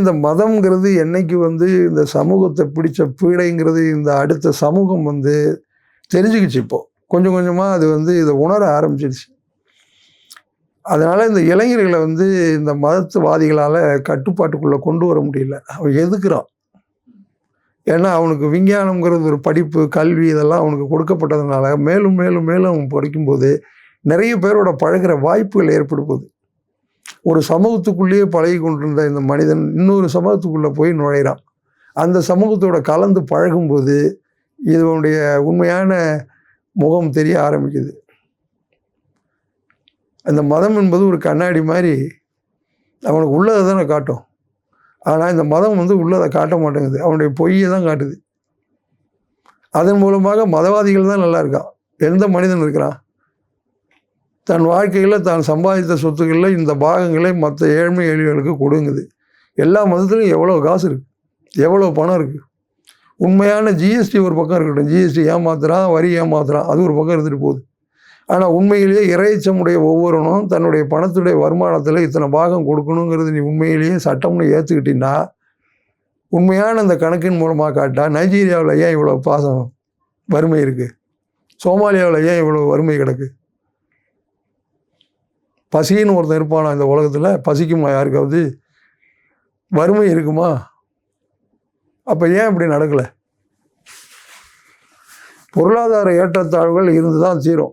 இந்த மதம்ங்கிறது என்னைக்கு இந்த சமூகத்தை பிடிச்ச பீடைங்கிறது இந்த அடுத்த சமூகம் தெரிஞ்சுக்கிச்சு. இப்போ கொஞ்சம் கொஞ்சமாக அது இதை உணர ஆரம்பிச்சிருச்சு. அதனால் இந்த இளைஞர்களை இந்த மதத்துவாதிகளால் கட்டுப்பாட்டுக்குள்ளே கொண்டு வர முடியல. அவன் எதுக்குறான். ஏன்னா அவனுக்கு விஞ்ஞானம்ங்கிறது ஒரு படிப்பு, கல்வி இதெல்லாம் அவனுக்கு கொடுக்கப்பட்டதுனால மேலும் மேலும் மேலும் அவன் படிக்கும்போது நிறைய பேரோட பழகிற வாய்ப்புகள் ஏற்படும் போது ஒரு சமூகத்துக்குள்ளேயே பழகி கொண்டிருந்த இந்த மனிதன் இன்னொரு சமூகத்துக்குள்ளே போய் நுழைகிறான். அந்த சமூகத்தோட கலந்து பழகும்போது இதனுடைய உண்மையான முகம் தெரிய ஆரம்பிக்குது. அந்த மதம் என்பது ஒரு கண்ணாடி மாதிரி அவனுக்கு உள்ளதை தானே காட்டும். ஆனால் இந்த மதம் உள்ளதை காட்ட மாட்டேங்குது, அவனுடைய பொய்யை தான் காட்டுது. அதன் மூலமாக மதவாதிகள் தான் நல்லா இருக்கான். எந்த மனிதன் இருக்கிறான் தன் வாழ்க்கையில் தான் சம்பாதித்த சொத்துக்களில் இந்த பாகங்களை மற்ற ஏழ்மை எளியவர்களுக்கு கொடுங்குது. எல்லா மதத்துலையும் எவ்வளோ காசு இருக்குது, எவ்வளோ பணம் இருக்குது. உண்மையான ஜிஎஸ்டி ஒரு பக்கம் இருக்கட்டும், ஜிஎஸ்டி ஏமாத்துறான், வரி ஏமாத்துறான், அது ஒரு பக்கம் இருந்துட்டு போகுது. ஆனால் உண்மையிலேயே இறைச்சமுடைய ஒவ்வொருவனும் தன்னுடைய பணத்துடைய வருமானத்தில் இத்தனை பாகம் கொடுக்கணுங்கிறது நீ உண்மையிலேயே சட்டம்னு ஏற்றுக்கிட்டீங்கன்னா உண்மையான அந்த கணக்கின் மூலமாக காட்டா நைஜீரியாவில் ஏன் இவ்வளோ வறுமை இருக்குது, சோமாலியாவில் ஏன் இவ்வளோ வறுமை கிடக்கு. பசின்னு ஒருத்தன் இருப்பானா இந்த உலகத்தில்? பசிக்குமா யாருக்காவது? வறுமை இருக்குமா? அப்போ ஏன் இப்படி நடக்கலை? பொருளாதார ஏற்றத்தாழ்வுகள் இருந்து தான் தீரும்.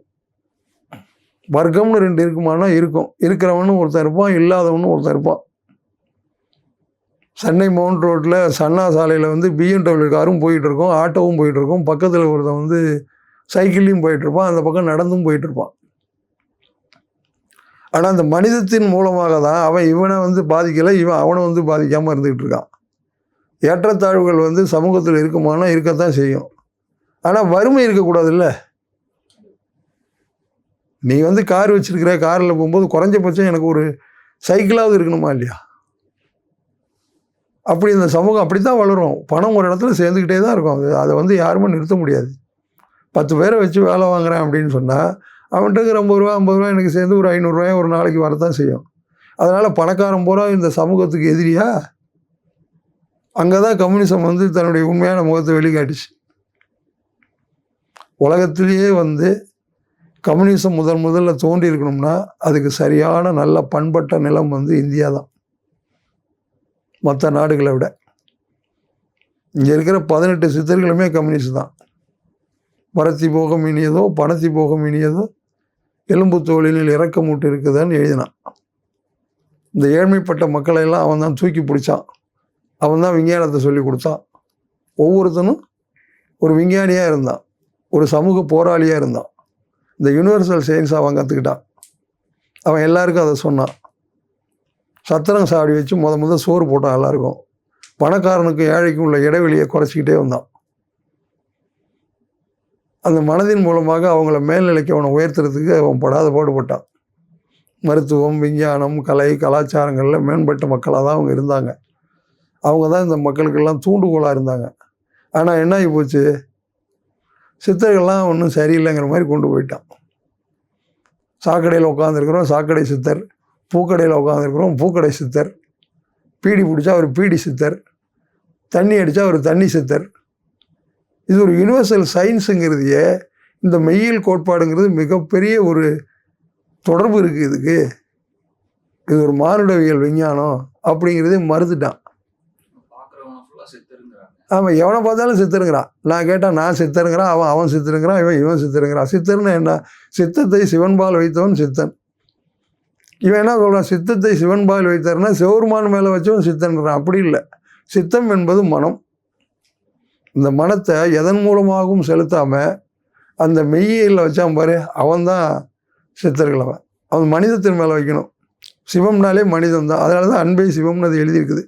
வர்க்கம்னு ரெண்டு இருக்குமானா இருக்கும். இருக்கிறவனும் ஒருத்தன் இருப்பான், இல்லாதவனும் ஒருத்தன் இருப்பான். சென்னை மவுண்ட் ரோட்டில் சன்னா சாலையில் பிஎம்டபிள்யூ காரும் போயிட்டுருக்கோம், ஆட்டோவும் போயிட்டுருக்கோம். பக்கத்தில் ஒருத்தன் சைக்கிள்லையும் போயிட்டுருப்பான், அந்த பக்கம் நடந்தும் போயிட்டுருப்பான். ஆனால் அந்த மனிதத்தின் மூலமாக தான் அவன் இவனை பாதிக்கலை, இவன் அவனை பாதிக்காமல் இருந்துக்கிட்டு இருக்கான். ஏற்றத்தாழ்வுகள் சமூகத்தில் இருக்குமானா இருக்கத்தான் செய்யும். ஆனால் வறுமை இருக்கக்கூடாதுல்ல. நீ கார் வச்சுருக்கிற, காரில் போகும்போது குறைஞ்சபட்சம் எனக்கு ஒரு சைக்கிளாவது இருக்கணுமா இல்லையா? அப்படி இந்த சமூகம் அப்படி தான் வளரும். பணம் ஒரு இடத்துல சேர்ந்துக்கிட்டே தான் இருக்கும். அதை யாருமே நிறுத்த முடியாது. 10 பேரை வச்சு வேலை வாங்குறேன் அப்படின்னு சொன்னால் அவன்கிட்ட 50 ரூபா 50 ரூபா எனக்கு சேர்ந்து ஒரு 500 ரூபாய் ஒரு நாளைக்கு வரத்தான் செய்யும். அதனால் பணக்காரன் பூரா இந்த சமூகத்துக்கு எதிரியா? அங்கே தான் கம்யூனிசம் தன்னுடைய உண்மையான முகத்தை வெளிக்காட்டுச்சு. உலகத்திலேயே கம்யூனிசம் முதல்ல தோன்றி இருக்கணும்னா அதுக்கு சரியான நல்ல பண்பட்ட நிலம் இந்தியா தான், மற்ற நாடுகளை விட. இங்கே இருக்கிற 18 சித்தர்களுமே கம்யூனிஸ்ட் தான். பரத்தி போகம் இனியதோ பணத்தி போகம் இனியதோ எலும்பு தோளில் இறக்கமூட்டு இருக்குதுன்னு எழுதினான். இந்த ஏழ்மைப்பட்ட மக்களையெல்லாம் அவன் தான் தூக்கி பிடிச்சான். அவன் தான் விஞ்ஞானத்தை சொல்லி கொடுத்தான். ஒவ்வொருத்தனும் ஒரு விஞ்ஞானியாக இருந்தான், ஒரு சமூக போராளியாக இருந்தான். இந்த யூனிவர்சல் சயின்ஸ் அவன் கற்றுக்கிட்டான். அவன் எல்லாருக்கும் அதை சொன்னான். சத்திரம் சாவடி வச்சு முத சோறு போட்டான் எல்லாருக்கும். பணக்காரனுக்கு ஏழைக்கும் உள்ள இடைவெளியை குறைச்சிக்கிட்டே வந்தான். அந்த மனதின் மூலமாக அவங்கள மேல்நிலைக்கு அவனை உயர்த்துறதுக்கு அவன் படாத பாடுபட்டான். மருத்துவம், விஞ்ஞானம், கலை, கலாச்சாரங்களில் மேம்பட்ட மக்களாக தான் அவங்க இருந்தாங்க. அவங்க தான் இந்த மக்களுக்கெல்லாம் தூண்டுகோலாக இருந்தாங்க. ஆனால் என்ன ஆகி போச்சு, சித்தர்கள்லாம் ஒன்றும் சரியில்லைங்கிற மாதிரி கொண்டு போயிட்டான். சாக்கடையில் உட்காந்துருக்குறோம் சாக்கடை சித்தர், பூக்கடையில் உட்காந்துருக்குறோம் பூக்கடை சித்தர், பீடி பிடிச்சா ஒரு பீடி சித்தர், தண்ணி அடித்தா ஒரு தண்ணி சித்தர். இது ஒரு யூனிவர்சல் சயின்ஸுங்கிறதையே இந்த மெய்யியல் கோட்பாடுங்கிறது மிகப்பெரிய ஒரு தொடர்பு இருக்குது இதுக்கு. இது ஒரு மானுடவியல் விஞ்ஞானம் அப்படிங்கிறதே மறுத்துட்டான். ஆமாம், எவனை பார்த்தாலும் சித்தருங்கிறான். நான் கேட்டால் நான் சித்தருங்கிறான், அவன் சித்தருங்கிறான், இவன் சித்தருங்கிறான். சித்தர்னு என்ன? சித்தத்தை சிவன்பால் வைத்தவன் சித்தன். இவன் என்ன சொல்கிறான், சித்தத்தை சிவன்பால் வைத்தார்னா சிவருமான் மேலே வச்சவன் சித்தன்கிறான். அப்படி இல்லை. சித்தம் என்பது மனம். இந்த மனத்தை எதன் மூலமாகவும் செலுத்தாமல் அந்த மெய்யியலில் வச்சான் பாரு, அவன் தான் சித்தர்கள். அவன் மனிதத்தின் மேலே வைக்கணும். சிவம்னாலே மனிதன் தான். அதனால தான் அன்பே சிவம்னு அது எழுதியிருக்குது.